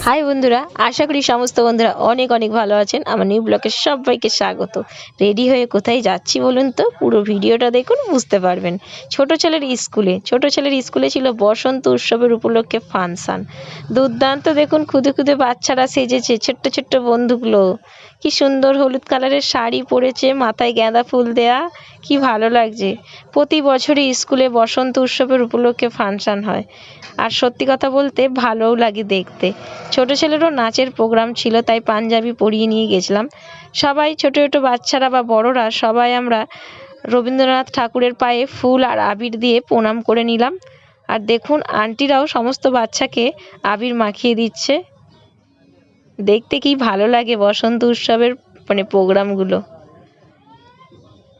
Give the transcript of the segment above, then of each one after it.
High বন্ধুরা, আশা করি সমস্ত বন্ধুরা অনেক অনেক ভালো আছেন। আমার নিউ ব্লগে সবাইকে স্বাগত। রেডি হয়ে কোথায় যাচ্ছি বলুন তো? পুরো ভিডিওটা দেখুন, বুঝতে পারবেন। ছোট ছেলের স্কুলে ছিল বসন্ত উৎসবের উপলক্ষে ফাংশন। দুর্দান্ত দেখুন, খুদে খুদে বাচ্চারা সেজেছে, ছোট্ট ছোট্ট বন্ধুগুলো। কি সুন্দর হলুদ কালারের শাড়ি পরেছে, মাথায় গাঁদা ফুল দেয়া, কি ভালো লাগছে। প্রতি বছরই স্কুলে বসন্ত উৎসবের উপলক্ষে ফাংশন হয়, আর সত্যি কথা বলতে ভালোও লাগে দেখতে। ছোট ছেলেরও নাচের প্রোগ্রাম ছিল, তাই পাঞ্জাবি পরিয়ে নিয়ে গেছিলাম। সবাই ছোট ছোট বাচ্চারা বা বড়রা সবাই আমরা রবীন্দ্রনাথ ঠাকুরের পায়ে ফুল আর আবির দিয়ে প্রণাম করে নিলাম। আর দেখুন, আন্টিরাও সমস্ত বাচ্চাকে আবির মাখিয়ে দিচ্ছে। দেখতে কি ভালো লাগে বসন্ত উৎসবের প্রোগ্রামগুলো।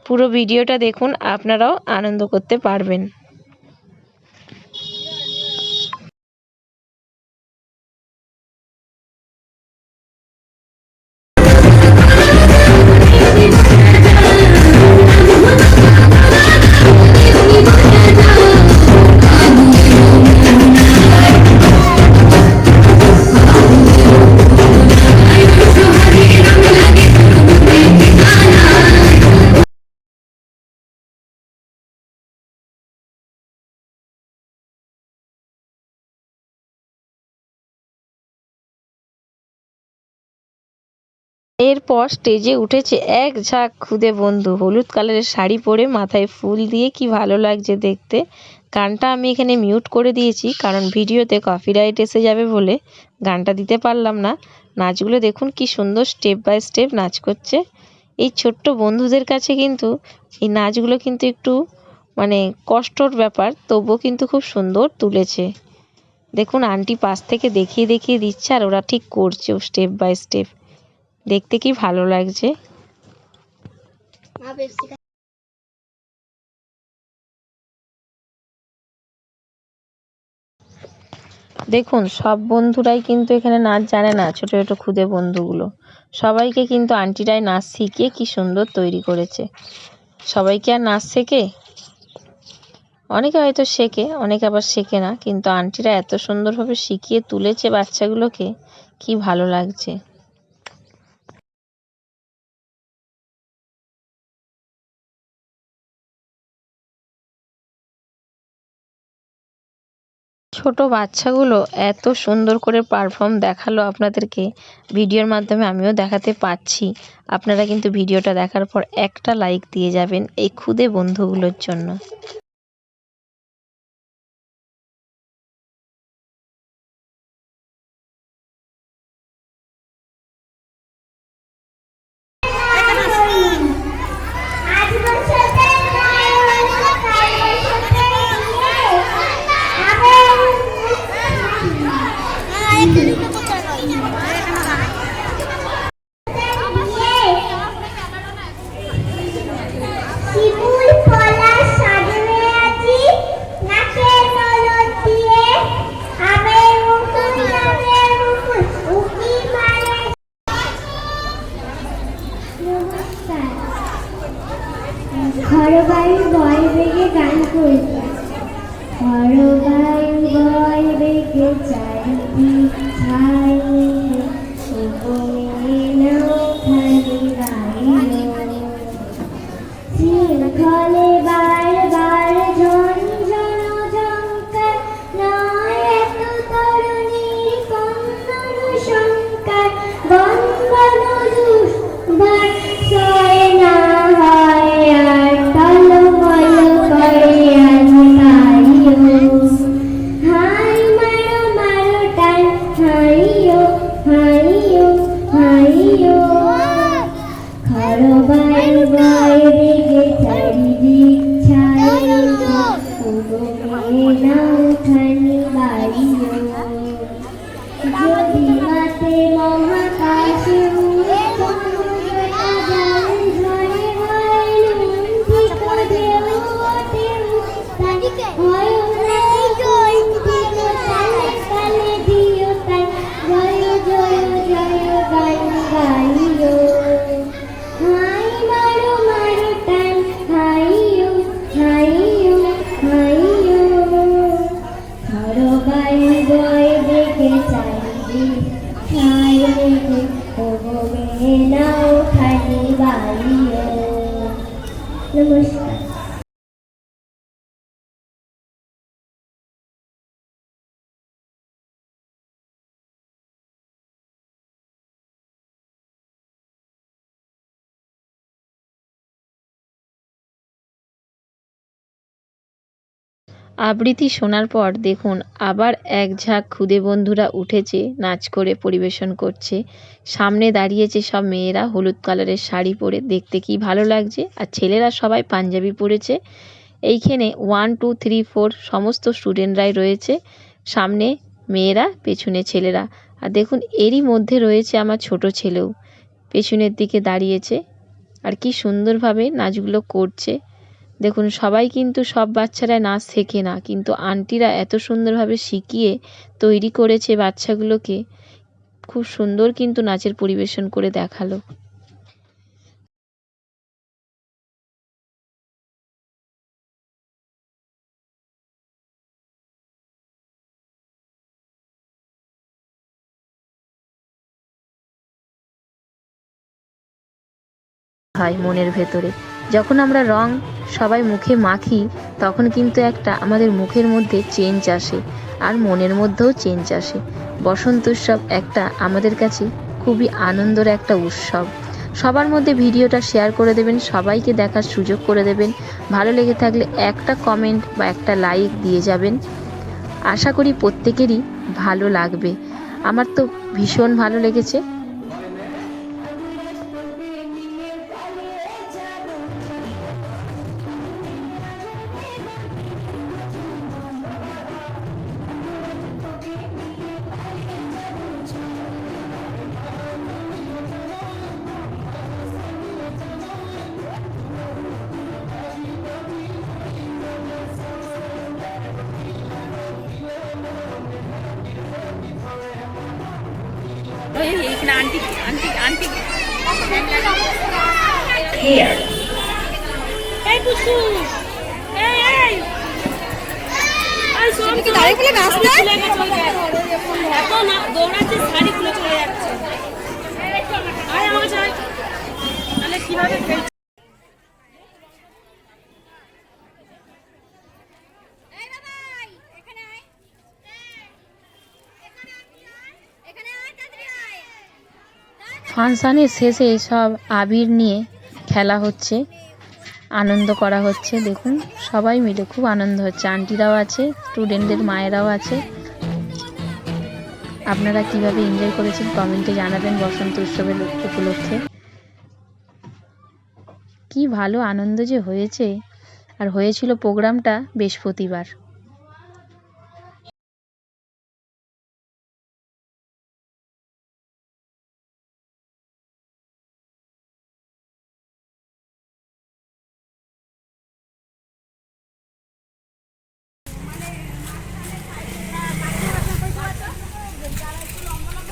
পুরো ভিডিওটা দেখুন, আপনারাও আনন্দ করতে পারবেন। এরপর স্টেজে উঠেছে এক ঝাঁক খুদে বন্ধু, হলুদ কালারের শাড়ি পরে, মাথায় ফুল দিয়ে, কি ভালো লাগছে দেখতে। গানটা আমি এখানে মিউট করে দিয়েছি, কারণ ভিডিওতে কপিরাইট এসে যাবে বলে গানটা দিতে পারলাম না। নাচগুলো দেখুন, কি সুন্দর স্টেপ বাই স্টেপ নাচ করছে। এই ছোট্ট বন্ধুদের কাছে কিন্তু এই নাচগুলো কিন্তু একটু কষ্টর ব্যাপার, তবুও কিন্তু খুব সুন্দর তুলেছে। দেখুন, আন্টি পাশ থেকে দেখিয়ে দেখিয়ে দিচ্ছে, আর ওরা ঠিক করছে স্টেপ বাই স্টেপ। দেখতে কি ভালো লাগছে। দেখুন, সব বন্ধুরাই কিন্তু এখানে নাচ জানে না। ছোট ছোট খুদে বন্ধুগুলো সবাইকে কিন্তু আন্টিরাই নাচ শিখিয়ে কি সুন্দর তৈরি করেছে। সবাইকে আর নাচ শেখে? অনেকে হয়তো শেখে, অনেকে আবার শেখে না, কিন্তু আন্টিরা এত সুন্দরভাবে শিখিয়ে তুলেছে বাচ্চাগুলোকে, কি ভালো লাগছে। ছোট বাচ্চাগুলো এত সুন্দর করে পারফর্ম দেখালো আপনাদেরকে, ভিডিওর মাধ্যমে আমিও দেখাতে পাচ্ছি। আপনারা কিন্তু ভিডিওটা দেখার পর একটা লাইক দিয়ে যাবেন এই খুদে বন্ধুগুলোর জন্য। ঘরবাড়ি বয় বেগে গান করেছে। ঘরবাড়ি বয় বেগে চারিদিক ছাই, শৃঙ্খলে বারবার ঝঞ্ঝন ঝঙ্কার, নয় এত তরুণীর কন্দন শঙ্কার, বন্দন দুষ্বার সয় না হয় আর টলমল করে আজ তাইও। হাই মারো মারো টান, হাইও হাইও হাইও। ঘরবাড়ি বয় বেগে চারিদিক ছাই, উঠানি বাড়িও। যদি মাতে মহাকাশে ঘরবাড়ি বয় বেগে চারিদিক দীক্ষায় রেখে ওগো মেয়ে নাও খানি বাড়িও। নমস্কার। আবৃত্তি শোনার পর দেখুন আবার এক ঝাঁক খুদে বন্ধুরা উঠেছে, নাচ করে পরিবেশন করছে। সামনে দাঁড়িয়েছে সব মেয়েরা হলুদ কালারের শাড়ি পরে, দেখতে কি ভালো লাগছে। আর ছেলেরা সবাই পাঞ্জাবি পরেছে। এইখানে 1 2 3 4 সমস্ত স্টুডেন্টরাই রয়েছে, সামনে মেয়েরা, পেছনে ছেলেরা। আর দেখুন এরই মধ্যে রয়েছে আমার ছোট ছেলেও, পেছনের দিকে দাঁড়িয়েছে। আর কি সুন্দরভাবে নাচগুলো করছে দেখুন। সবাই কিন্তু সব বাচ্চারা নাচ শেখে না, কিন্তু আন্টিরা এত সুন্দরভাবে শিখিয়ে তৈরি করেছে বাচ্চাগুলোকে। খুব সুন্দর কিন্তু নাচের পরিবেশন করে দেখালো। হয় মনের ভেতরে যখন আমরা রং সবাই মুখে মাখি, তখন কিন্তু একটা আমাদের মুখের মধ্যে চেঞ্জ আসে, আর মনের মধ্যেও চেঞ্জ আসে। বসন্ত উৎসব একটা আমাদের কাছে খুবই আনন্দের একটা উৎসব। সবার মধ্যে ভিডিওটা শেয়ার করে দেবেন, সবাইকে দেখার সুযোগ করে দেবেন। ভালো লেগে থাকলে একটা কমেন্ট বা একটা লাইক দিয়ে যাবেন। আশা করি প্রত্যেকেরই ভালো লাগবে। আমার তো ভীষণ ভালো লেগেছে। ফাংশানের শেষে সব আবির নিয়ে খেলা হচ্ছে, আনন্দ করা হচ্ছে। দেখুন সবাই মিলে খুব আনন্দ হচ্ছে। আন্টিরাও আছে, স্টুডেন্টদের মায়েরাও আছে। আপনারা কিভাবে এনজয় করেছেন কমেন্টে জানাবেন বসন্ত উৎসবের উপলক্ষে। কি ভালো আনন্দ যে হয়েছে। আর হয়েছিল প্রোগ্রামটা বৃহস্পতিবার।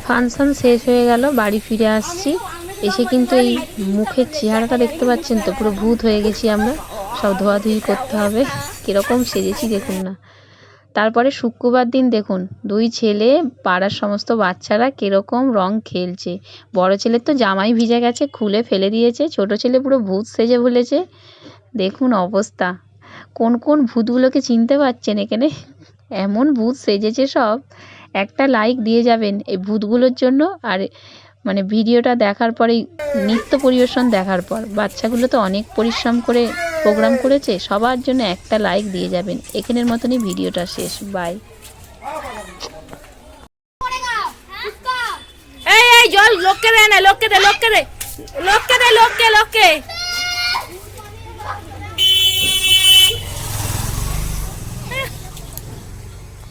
ফাংশন শেষ হয়ে গেল, বাড়ি ফিরে আসছি। এসে কিন্তু এই মুখের চেহারাটা দেখতে পাচ্ছেন তো, পুরো ভূত হয়ে গেছি আমরা। সব ধোয়াধুয়ি করতে হবে। কীরকম সেজেছি দেখুন না। তারপরে শুক্রবার দিন দেখুন দুই ছেলে, পাড়ার সমস্ত বাচ্চারা কীরকম রং খেলছে। বড় ছেলের তো জামাই ভিজে গেছে, খুলে ফেলে দিয়েছে। ছোট ছেলে পুরো ভূত সেজে ফেলেছে। দেখুন অবস্থা। কোন কোন ভূতগুলোকে চিনতে পারছেন এখানে? এমন ভূত সেজেছে সব। একটা লাইক দিয়ে যাবেন এই ভূতগুলোর জন্য। আর মানে ভিডিওটা দেখার পরেই, নৃত্য পরিবেশন দেখার পর, বাচ্চাগুলো তো অনেক পরিশ্রম করে প্রোগ্রাম করেছে, সবার জন্য একটা লাইক দিয়ে যাবেন। এখানের মতনই ভিডিওটা শেষ। বাই। এই জল লোককে দে না, লোককে দে, লোককে দে, লোককে দে, লোককে।